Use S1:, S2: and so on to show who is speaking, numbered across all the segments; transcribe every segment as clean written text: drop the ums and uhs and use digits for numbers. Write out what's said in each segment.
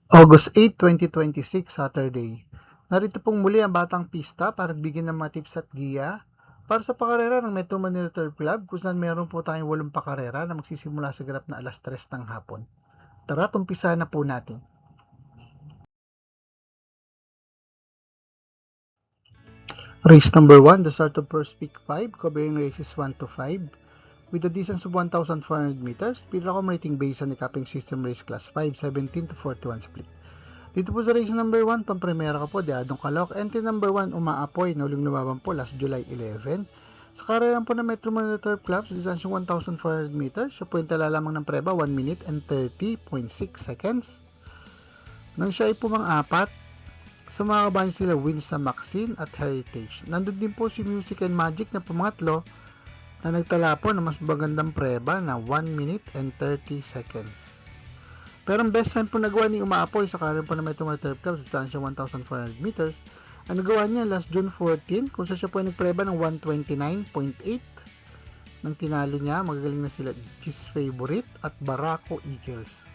S1: August 8, 2026, Saturday. Narito pong muli ang Batang Pista para bigyan ng mga tips at giya para sa pakarera ng Metro Manila Turf Club kung saan meron po tayong 8 pakarera na magsisimula sa ganap na alas 3 ng hapon. Tara, tumpisa na po natin. Race number 1, the start of first pick 5, covering races 1 to 5. With a distance of 1,400 meters, speed rating based on the capping system race class 5, 17 to 41 split. Dito po sa race number 1, pampremera ko po, Deadong Calooc. Entry number 1, Umaapoy, na uling lumaban po last July 11. Sa karera po ng Metro Manila Turf Club, sa distansyong 1,400 meters, siya po yung tala lamang ng preba, 1 minute and 30.6 seconds. Nang siya ay pumang-apat, sa mga kabayan sila Wins sa Maxine at Heritage. Nandun din po si Music and Magic na pumangatlo na nagtala po ng mas magandang preba na 1 minute and 30 seconds. Pero ang best time po nagawa ni Umaapoy sa karir po ng Metro Manila Turf Club sa distansyang 1,400 meters, ang nagawa niya last June 14 kung saan siya po ay nagpreba ng 129.8. Nang tinalo niya, magagaling na sila G's Favorite at Barako Eagles.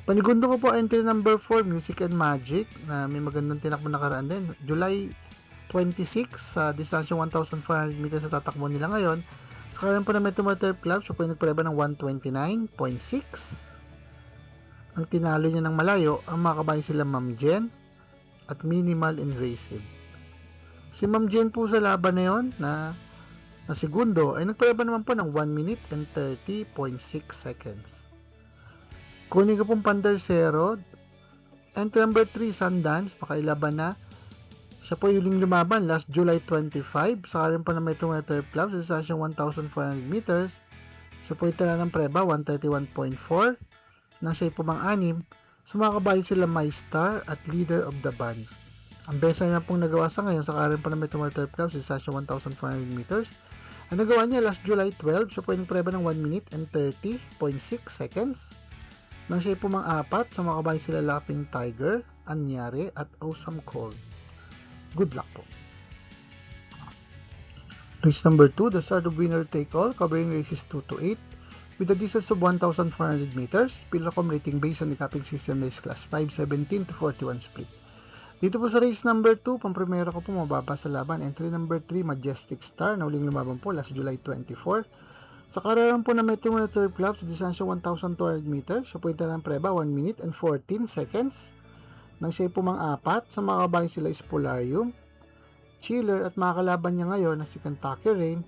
S1: Panigundo ko po entry number 4, Music and Magic, na may magandang tinakbo nakaraan din. July 26 sa distansyang 1,400 meters sa tatakbo nila ngayon. Sa karir po ng Metro Manila Turf Club, siya po ay nagpreba ng 129.6. Ang tinalo niya ng malayo, ang mga kabayan sila Ma'am Jen at Minimal Invasive. Si Ma'am Jen po sa laban na yun na segundo ay nagpreba naman po ng 1 minute and 30.6 seconds. Kunin ko pong pantersero, entry number 3, Sundance, pakailaban na. Siya po yung lumaban last July 25 sa karin po ng Metro Manila Turf Club sa distansyang 1,400 meters. Siya po yung tala ng preba, 131.4. Nang siya ay pumang-anim, sumakabayan sila My Star at Leader of the Band. Ang best na pong nagawa sa ngayon sa karin po ng Metro Manila Turf Club sa distansyang 1,400 meters. Ang nagawa niya last July 12, siya po yung preba ng 1 minute and 30.6 seconds. Nang siya ay pumang-apat, sumakabayan sila Laughing Tiger, Anyari at Awesome Cold. Good luck po. Race number 2, the start of winner take all, covering races 2 to 8. With a distance of 1,400 meters, Pilacom rating based on the capping system race class 5, 17 to 41 split. Dito po sa race number 2, pampremera ko po mababa sa laban. Entry number 3, Majestic Star, na uling lumaban po last July 24. Sa karera po ng Metro Manila Turf Club sa distansyang 1,200 meters, siya po yung talang preba 1 minute and 14 seconds. Nang siya ay pumang-apat, sa mga kabayan sila is Polarium, Chiller at mga kalaban niya ngayon na si Kentucky Rain,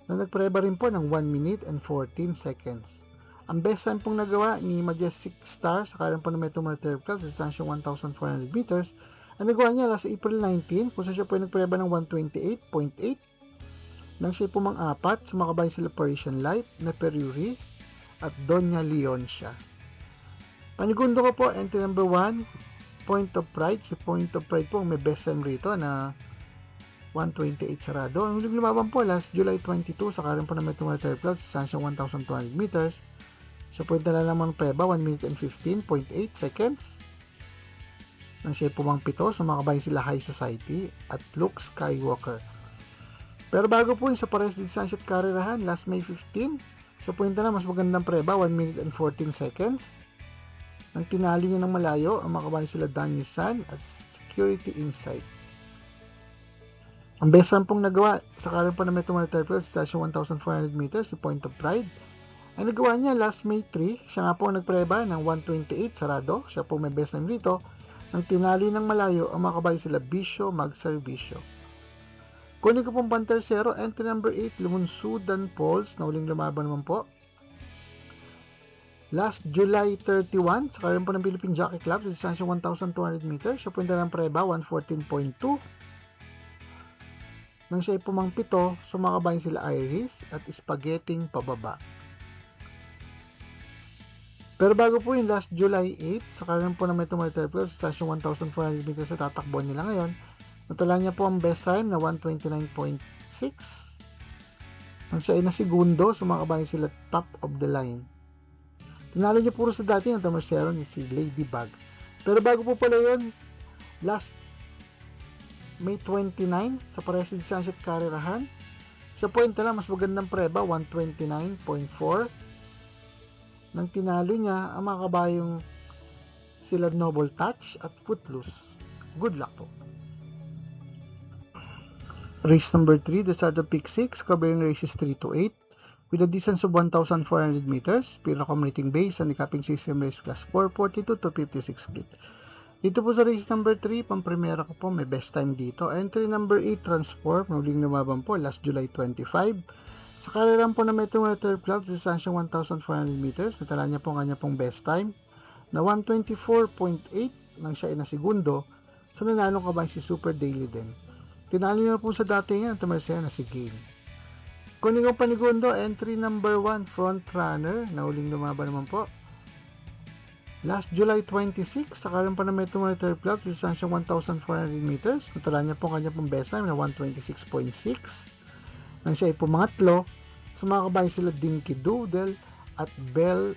S1: na nagpreba rin po ng 1 minute and 14 seconds. Ang best time pong nagawa ni Majestic Star sa karera po ng Metro Manila Turf Club sa distansyang 1,400 meters, ang nagawa niya last April 19 kung saan siya po yung nagpreba ng 128.8. Nang siya pumang-apat, sumakabay sila Parisian Life, Neperuri, at Doña Leoncia. Panigundo ko po, entry number 1, Point of Pride. Si Point of Pride po may best time rito na 128 sarado. Ang huling lumaban po last July 22 sa karin po ng Metro Manila Turf Club sa distansyang 1,200 meters. Siya po yung tala lamang preba, 1 minute and 15.8 seconds. Nang siya pumang-pito, sumakabay sila High Society at Luke Skywalker. Pero bago po yung sa pares de distansya at karerahan, last May 15, sa punta na mas magandang preba, 1 minute and 14 seconds. Nang tinalo niya ng malayo, ang makabayan sila Daniel San at Security Insight. Ang best time pong nagawa sa karin po ng Metro Manila Turf Club sa station 1,400 meters, si Point of Pride. Ang nagawa niya last May 3, siya nga po nagpreba ng 128 sarado, siya po may best time rito. Nang tinalo ng malayo, ang makabayan sila Bisyo Mag-Servisyo. Kunin ko pong pantersero, entry number 8, Lumunsudan Falls, na uling lumaban naman po. Last July 31, sa karin po ng Philippine Jockey Club sa distansyang 1,200 meters, siya po yung dalang preba, 114.2. Nang siya ay pumangpito, sumakabayan sila Iris at Spaghetting pababa. Pero bago po yung last July 8, sa karin po ng Metro Manila Turf Club sa distansyang 1,400 meters sa tatakbuhan nila ngayon, natala niya po ang best time na 129.6. Nang siya ay nasigundo, sumakabayan sila top of the line. Tinalo niya puro sa dati ng tamersero ni si Ladybug. Pero bago po pala yun, last May 29, sa parehas na distansya at karerahan, sa point na lang, mas magandang preba, 129.4. Nang tinalo niya, ang mga kabayong sila Noble Touch at Footloose. Good luck po. Race number 3, the start of pick 6, covering races 3 to 8, with a distance of 1,400 meters, Piracom rating base, handicapping system race class 4, 42 to 56 split. Dito po sa race number 3, pang-primera ko po, may best time dito. Entry number 8, Transform, muling lumaban po, last July 25. Sa kariran po na Metro Manila Club, distansyang 1,400 meters, natala niya po ang kanya pong best time, na 124.8 nang siya ay na segundo, sa nanalo kabayan si Super Daily din. Tinalo niya po sa dati niya, tumarsaya na si Gain. Kunin ko panigundo, entry number 1, Front Runner, na uling lumaban naman po. Last July 26, sa karan pa na Metro Manila Club, distansyang 1,400 meters, natala niya po kanya pong best time na 126.6. Nang siya ay pumangatlo, sa mga kabayan sila Dinky Doodle at Bill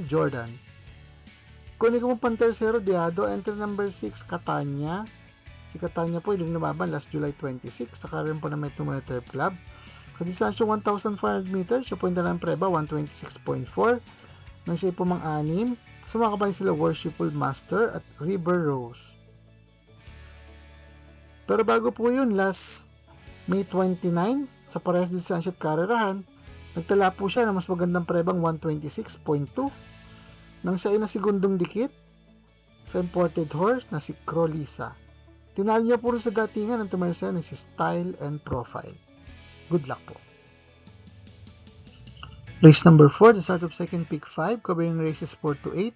S1: Jordan. Kunin ko pang tercero, Diado, entry number 6, Catania. Si Catania po yung lumaban last July 26 sa karan po na Metro Manila Club. Sa distansyang 1,400 meters, siya po yung dalang preba, 126.4. Nang siya po mang-anim, sumakabay sila Worshipful Master at River Rose. Pero bago po yun, last May 29, sa parehas distansya at karerahan, nagtala po siya na mas magandang prebang 126.2. Nang siya ay na segundong dikit sa imported horse na si Crolisa. Tinalo niya po rin sa datingan ng tumarsya na si Style and Profile. Good luck po. Race number 4, the start of second pick 5, covering races 4 to 8,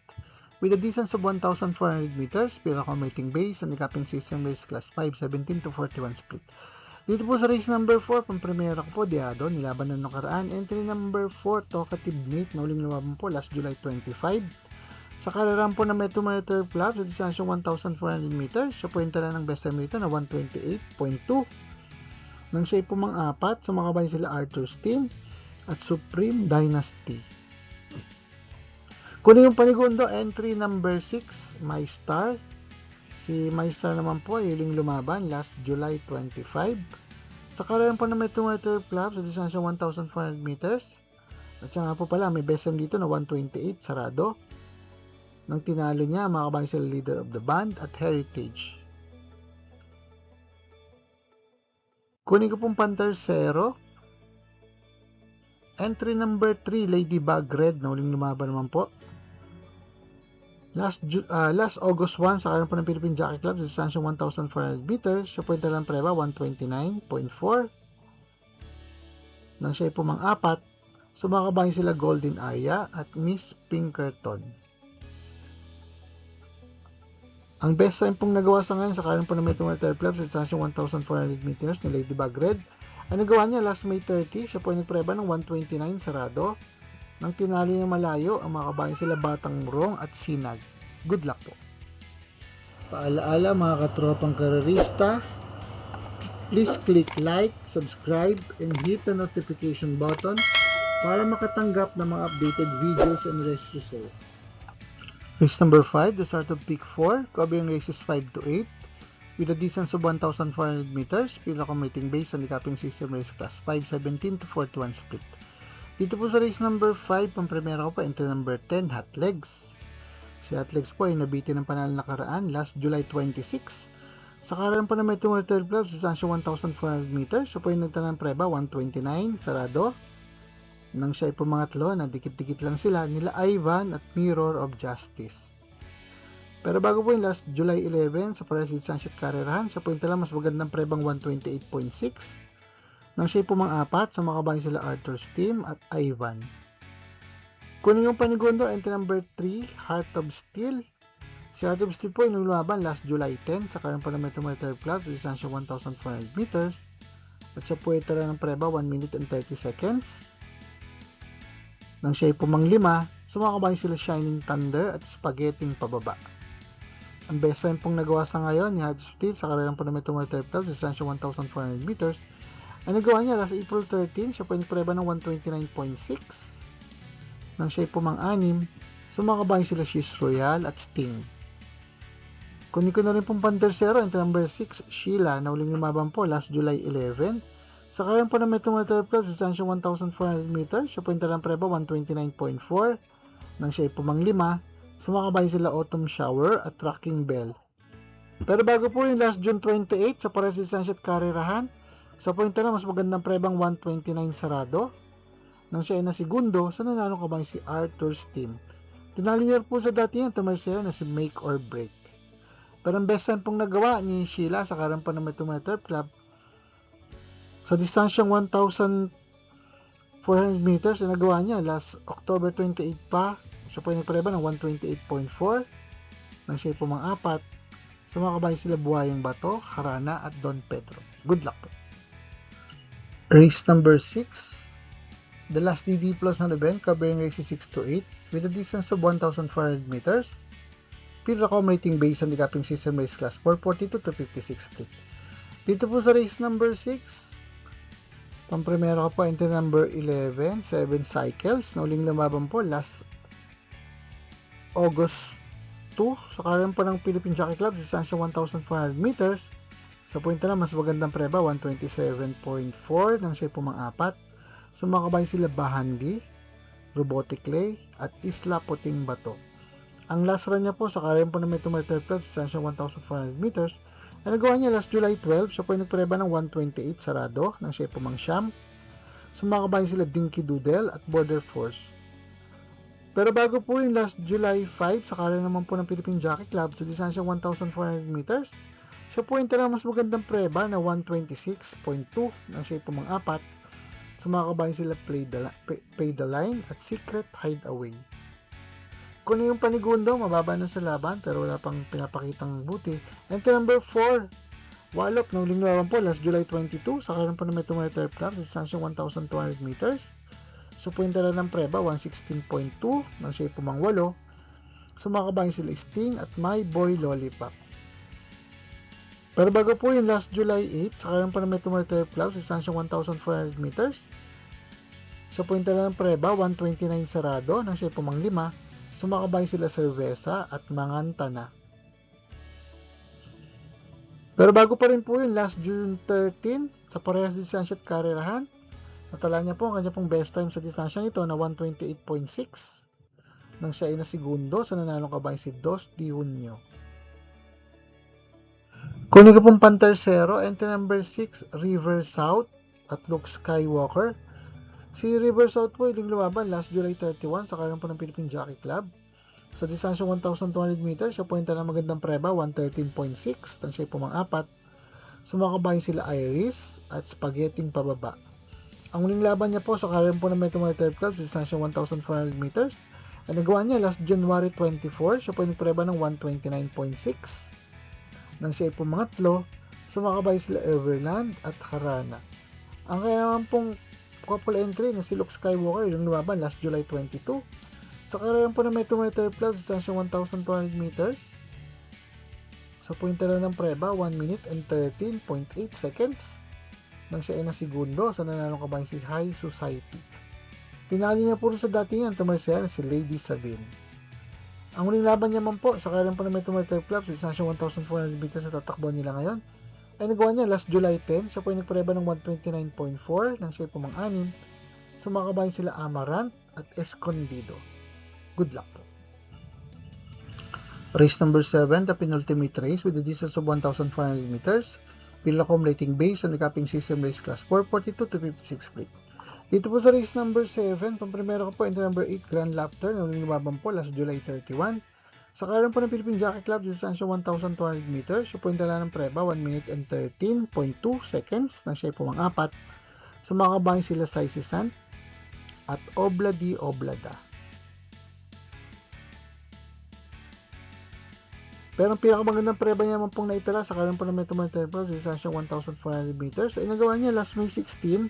S1: with a distance of 1,400 meters, Piracom rating base, and handicapping system race class 5, 17 to 41 split. Dito po sa race number 4, pang-primera ko po, Diado, nilaban na nakaraan. Entry number 4, Talkative Nate, na uling lumaban po last July 25. Sa kararan po na Metro Manila Club, sa distansyang 1,400 meters, siya po yung tala ng best time rito na 128.2. Nang siya ay pumang-apat, sumakabay sila Arthur's Team at Supreme Dynasty. Kunin yung panigundo, entry number 6, My Star. Si My Star naman po ay huling lumaban last July 25. Sa kararan po na Metro Manila Club, sa distansyang 1,400 meters, at siya nga po pala, may best time dito na 128, sarado. Nang tinalo niya, makabay sila Leader of the Band at Heritage. Kunin ko pong pantersero. Entry number 3, Ladybug Red, na uling lumaban naman po. Last August 1, sa karan po ng Philippine Jockey Club, sa distansyang 1,400 meters, siya po yung dalang preba, 129.4. Nang siya ay pumang-apat, sumakabay sila Golden Aria at Miss Pinkerton. Ang best time pong nagawa sa ngayon sa karan po ng Metro Manila Club sa distansyang 1,400 meters ni Ladybug Red, ay nagawa niya last May 30, siya po ay nagpreba ng 129 sarado. Nang tinalo niya malayo, ang mga kabayan sila Batang Murong at Sinag. Good luck po. Paalaala mga katropang karerista, please click like, subscribe, and hit the notification button para makatanggap ng mga updated videos and race results. Race number 5, the start of pick 4, covering races 5 to 8, with a distance of 1,400 meters, Piracom rating base, handicapping system race class 5, 17 to 41 split. Dito po sa race number 5, pang-primera ko pa, entry number 10, Hot Legs. Si Hot Legs po ay nabitin ng panalo nakaraan last July 26. Sa karan po na Metro Manila Club, sa distansyang 1,400 meters, siya po ay nagtanang preba, 129, sarado. Nang siya ay pumangatlo, na dikit-dikit lang sila, nila Ivan at Mirror of Justice. Pero bago po yung last July 11, sa parehas distansya at karerahan, siya po yung tala mas magandang prebang 128.6. Nang siya ay pumang-apat, sa makabayan sila Arthur's Team at Ivan. Kunin yung panigundo, entry number 3, Heart of Steel. Si Heart of Steel po ay lumaban last July 10, sa karan po ng Metro Manila Club, sa distansya 1,400 meters. At siya po ay tala ng preba 1 minute and 30 seconds. Nang siya ay pumang-5, sumakabay sila Shining Thunder at Spaghetting pababa. Ang best time pong nagawa sa ngayon ni Heart of Steel sa kararan po ng Metro Manila Club sa distansya 1,400 meters ay nagawa niya last April 13, siya po ay nagpreba ng 129.6. Nang siya ay pumang-6, sumakabay sila She's Royal at Sting. Kunin ko na rin pong pantersero, entry number 6, Sheila, na uling lumaban po last July 11. Sa karan po ng Metro Manila Club sa distansya 1,400 meters, siya po yung talang preba 129.4. Nang siya ay pumang-5, So mga kabayan sila Autumn Shower at Rocking Bell. Pero bago po yung last June 28 sa parehas distansya at karerahan, sa pointa na mas magandang prebang 129 sarado. Nang siya ay nasigundo, sa nanalo kabayan si Arthur's team. Tinalo niya po sa dati yan Tomarcero na si Make or Break. Pero ang best time pong nagawa ni Sheila sa karampan ng Metro Turf Club sa distansyang 1,400 meters na nagawa niya last October 28 pa. Siya po ay nagpreba ng 128.4 nang siya ay pumang-apat. So mga kabayan sila Buhayang Bato, Harana at Don Pedro. Good luck po. Race number 6. The last DD Plus na event covering races 6 to 8 with a distance of 1,400 meters. Field accommodating based on the capping system race class 442 to 56 split. Dito po sa race number 6, pamprimero ko po entry number 11, 7 cycles. Nauling lumaban po last August 2 sa karan po ng Philippine Jockey Club, distansya 1,400 meters. Sa pointa na mas magandang preba, 127.4 nang siya pumang-apat. Sumakabayan sila Bahandi, Robotic Clay at Isla Puting Bato. Ang last run niya po sa karan po ng Metro Turf Club, distansya 1,400 meters. Ang nagawa niya last July 12, siya po ay nagpreba ng 128 sarado nang siya pumang-siyam. Sumakabayan sila Dinky Doodle at Border Force. Pero bago po yung last July 5, sa karan naman po ng Philippine Jockey Club sa distansya 1,400 meters, siya po yung mas magandang preba na 126.2 nang siya pumang-apat. Sumakabayan sila Pay the Line at Secret Hideaway. Kung yung panigundo, mababa na sa laban pero wala pang pinapakitang buti. Entry number 4, Wallop, nauling laban po last July 22 sa karan po ng Metro Turf Club sa distansya 1,200 meters. So, puwenta na ng preba, 116.2 nang siya pumang-8. Sumakabayan sila Sting at My Boy Lollipop. Pero bago po yung last July 8, sa karan pa ng Metro Turf Club sa distansya 1,400 meters. So, puwenta na ng preba, 129 sarado nang siya pumang-5. Sumakabayan sila Cerveza at Mangantana. Pero bago pa rin po yung last June 13, sa parehas distansya at karerahan, natala niya po ang kanya pong best time sa distansyang ito na 128.6 nang siya ay nasigundo sa nanalong kabayan si Dos Di Junio. Kunin ko pong pantersero, entry number 6, River South at Luke Skywalker. Si River South po iling lumaban last July 31 sa karan po ng Philippine Jockey Club. Sa distansyang 1,200 meters, siya po yung magandang preba, 113.6 nang siya ay pumang-apat. Sumakabayan sila Iris at Spaghetting pababa. Ang uling laban niya po sa karan po ng Metro Turf Club sa distansyang 1,400 meters ay nagawa niya last January 24. Siya po ay nagpreba ng 129.6 nang siya ay pumangatlo. Sumakabay sila Everland at Harana. Ang kaya naman pong couple entry na si Luke Skywalker yung lumaban last July 22 sa karan po ng Metro Turf Club sa distansyang 1,200 meters. Sa pointa na ng preba, 1 minute and 13.8 seconds nang siya ay nasigundo sa nanalong kabayan si High Society. Tinalo niya po rin sa dati niyan Tomarcero si Lady Sabine. Ang uling laban niya man po sa karan po ng Metro Turf Club sa distansya 1,400 meters sa tatakbuhan nila ngayon ay nagawa niya last July 10. Siya po ay nagpreba ng 129.4 nang siya ay pumang-anim. Sumakabayan sila Amarant at Escondido. Good luck po. Race number 7, the penultimate race with a distance of 1,400 meters. Field accommodating based on the capping system race class 442 to 56 split. Dito po sa race number 7, pamprimero ko po entry number 8, Grand Laughter, na lumaban po last July 31. Sa karan po ng Philippine Jockey Club, distansya 1,200 meters, siya po yung dala ng preba, 1 minute and 13.2 seconds, nang siya ay pumang-apat. Sumakabayan sila Saisi Sant at Obla di Oblada. Pero ang pinakamagandang preba niya man pong naitala sa karan po ng Metro Turf Club sa distansyang 1,400 meters ay nagawa niya last May 16.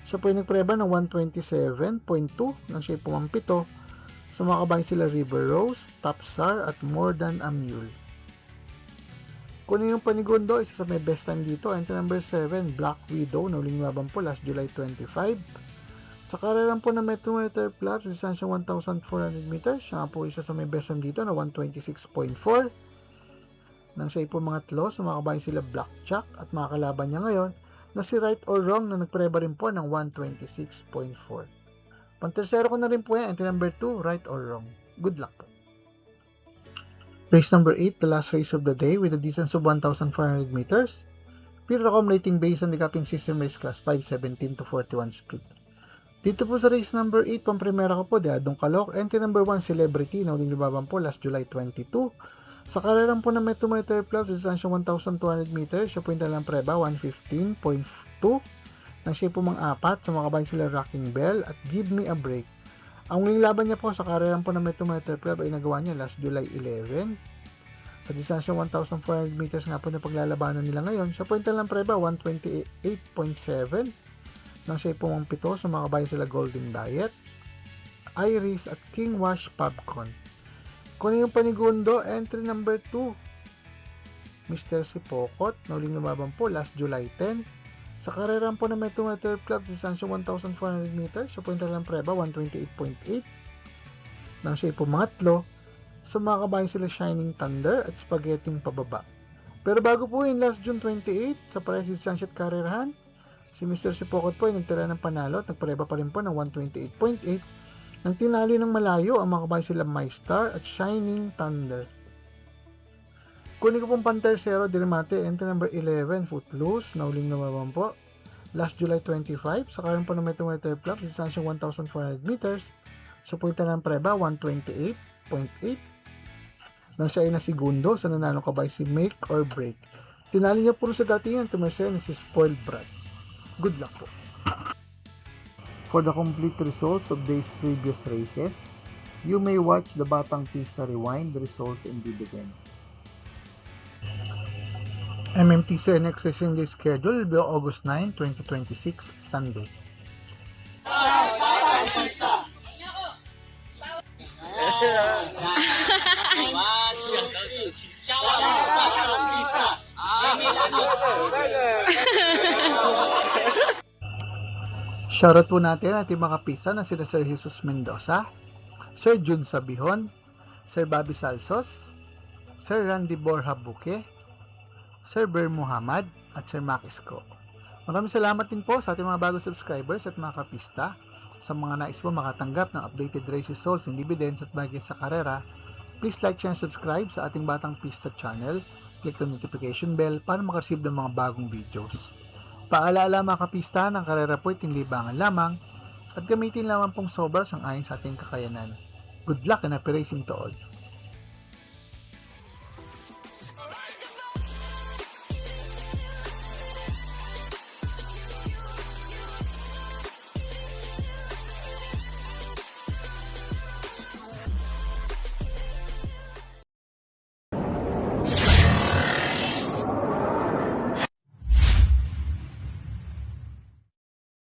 S1: Siya po ay nagpreba ng 127.2 nang siya ay pumampito. Sumakabayan sila River Rose, Tapsar at More Than a Mule. Kung yung panigundo, isa sa may best time dito, entry number 7, Black Widow, na uling laban po last July 25. Sa kararan po ng Metro Turf Club sa distansyang 1,400 meters, siya po isa sa may best time dito na 126.4. Nang siya po mga tlo, sumakabayan sila Blackjack at mga kalaban niya ngayon na si Right or Wrong na nagpreba rin po ng 126.4. Pantersero ko na rin po yan, entry number 2, Right or Wrong. Good luck po. Race number 8, the last race of the day with a distance of 1,400 meters. Speed accommodating based on the capping system race class 5, 17 to 41 split. Dito po sa race number 8, pang-primera ko po, Deadong Calooc. Entry number 1, Celebrity, na uling lumaban po last July 22. Sa karerang po ng Metro Club, sa distansyong 1,200 meters, siya po yung talang preba, 115.2. Nang siya po mga-apat, sumakabay sila Rocking Bell at Give Me a Break. Ang uling laban niya po sa karerang po ng Metro Club ay nagawa niya last July 11. Sa distansyong 1,400 meters nga po na paglalabanan nila ngayon, siya po yung talang preba, 128.7. Nang siya po mga pito, sumakabay sila Golden Diet, Iris at King Wash Popcorn. Kung yung panigundo, entry number 2, Mr. Sipokot, na uling lumaban po last July 10. Sa karerang po ng Metro Club, distansyong 1,400 meters, siya po yung talang preba, 128.8. Nang siya po mangatlo, sumakabay sila Shining Thunder at Spaghetti pababa. Pero bago po yun, last June 28, sa Paris Distansya at Karerahan, si Mr. Sipokot po ay nagtala ng panalo at nagpareba pa rin po ng 128.8. Nang tinalo ng malayo, ang mga kabahay sila My Star at Shining Thunder. Kunin ko pong Pantersero Dirimate, entry number 11, Footloose, na uling lumaban po last July 25. Sa karon po ng Metro Club, distansyong 1,400 meters, sa punta ng preba, 128.8. Nang siya ay nasigundo, sa nanalo kabahay si Make or Break. Tinalo niya po sa dati yan, tumerse ni si Spoiled Brat. Good luck po. For the complete results of these previous races, you may watch the Batang Pista Rewind, the results and dividend. MMTC next racing day schedule will be August 9, 2026, Sunday. Shoutout po natin ating mga kapisa na sila Sir Jesus Mendoza, Sir Jun Sabihon, Sir Bobby Salsos, Sir Randy Borja Buque, Sir Ber Muhammad at Sir Makisco. Maraming salamat din po sa ating mga bagong subscribers at mga kapista. Sa mga nais po makatanggap ng updated race results and dividends at bagay sa karera, please like, share, and subscribe sa ating Batang Pista channel. Click the notification bell para makareceive ng mga bagong videos. Paalaala mga kapista, ng karera po iting libangan lamang at gamitin lamang pong sobra sang ayon sa ating kakayanan. Good luck and happy racing to all!